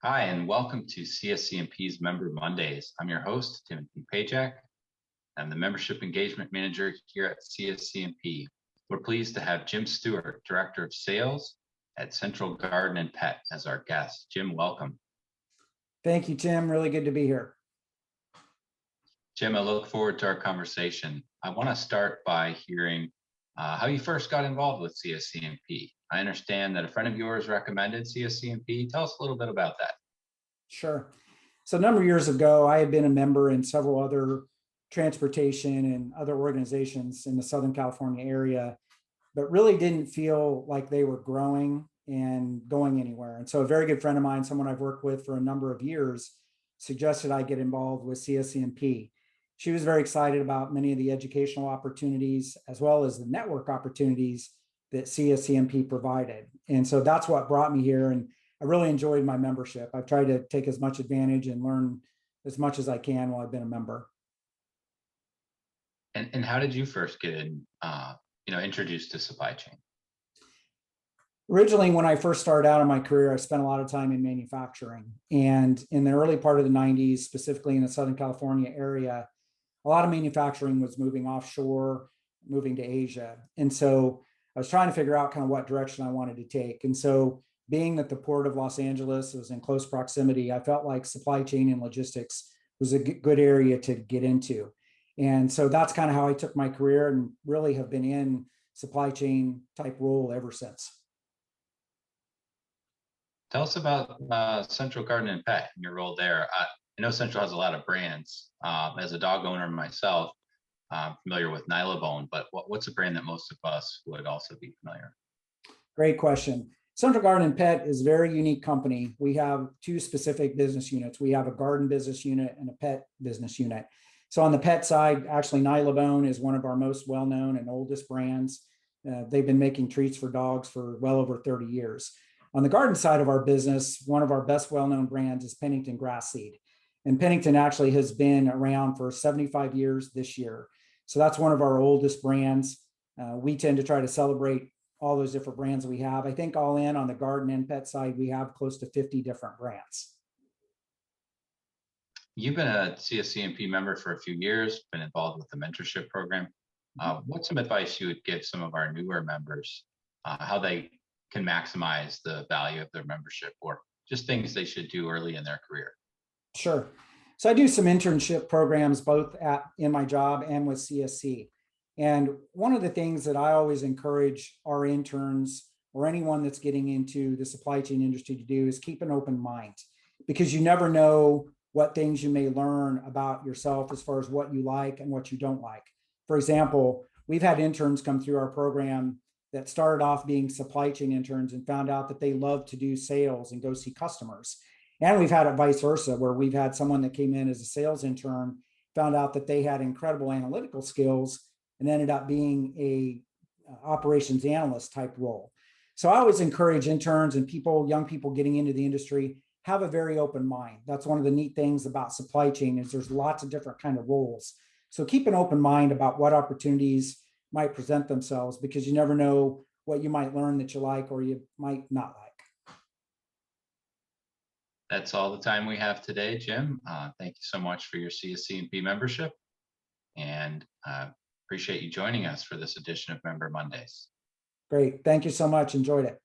Hi, and welcome to CSCMP's Member Mondays. I'm your host, Timothy Pajak. I'm the Membership Engagement Manager here at CSCMP. We're pleased to have Jim Stewart, Director of Sales at Central Garden and Pet, as our guest. Jim, welcome. Thank you, Tim. Really good to be here. Jim, I look forward to our conversation. I want to start by hearing how you first got involved with CSCMP. I understand that a friend of yours recommended CSCMP. Tell us a little bit about that. Sure. So a number of years ago, I had been a member in several other transportation and other organizations in the Southern California area, but really didn't feel like they were growing and going anywhere. And so a very good friend of mine, someone I've worked with for a number of years, suggested I get involved with CSCMP. She was very excited about many of the educational opportunities as well as the network opportunities that CSCMP provided. And so that's what brought me here. And I really enjoyed my membership. I've tried to take as much advantage and learn as much as I can while I've been a member. And how did you first get introduced to supply chain? Originally, when I first started out in my career, I spent a lot of time in manufacturing. And in the early part of the 90s, specifically in the Southern California area, a lot of manufacturing was moving offshore, moving to Asia. And so I was trying to figure out kind of what direction I wanted to take. And so being that the Port of Los Angeles was in close proximity, I felt like supply chain and logistics was a good area to get into. And so that's kind of how I took my career and really have been in supply chain type role ever since. Tell us about Central Garden and Pet and your role there. I know Central has a lot of brands. As a dog owner myself, I'm familiar with Nylabone, but what's a brand that most of us would also be familiar? Great question. Central Garden and Pet is a very unique company. We have two specific business units. We have a garden business unit and a pet business unit. So on the pet side, actually Nylabone is one of our most well-known and oldest brands. They've been making treats for dogs for well over 30 years. On the garden side of our business, one of our best well-known brands is Pennington Grass Seed. And Pennington actually has been around for 75 years this year. So that's one of our oldest brands. We tend to try to celebrate all those different brands we have. I think all in on the garden and pet side, we have close to 50 different brands. You've been a CSCMP member for a few years, been involved with the Mentorship Program. What's some advice you would give some of our newer members, how they can maximize the value of their membership, or just things they should do early in their career? Sure. So I do some internship programs both in my job and with CSC. And one of the things that I always encourage our interns or anyone that's getting into the supply chain industry to do is keep an open mind, because you never know what things you may learn about yourself as far as what you like and what you don't like. For example, we've had interns come through our program that started off being supply chain interns and found out that they love to do sales and go see customers. And we've had it vice versa, where we've had someone that came in as a sales intern, found out that they had incredible analytical skills and ended up being a operations analyst type role. So I always encourage interns and young people getting into the industry, have a very open mind. That's one of the neat things about supply chain is there's lots of different kind of roles. So keep an open mind about what opportunities might present themselves, because you never know what you might learn that you like or you might not like. That's all the time we have today, Jim. Thank you so much for your CSCMP membership, and appreciate you joining us for this edition of Member Mondays. Great. Thank you so much. Enjoyed it.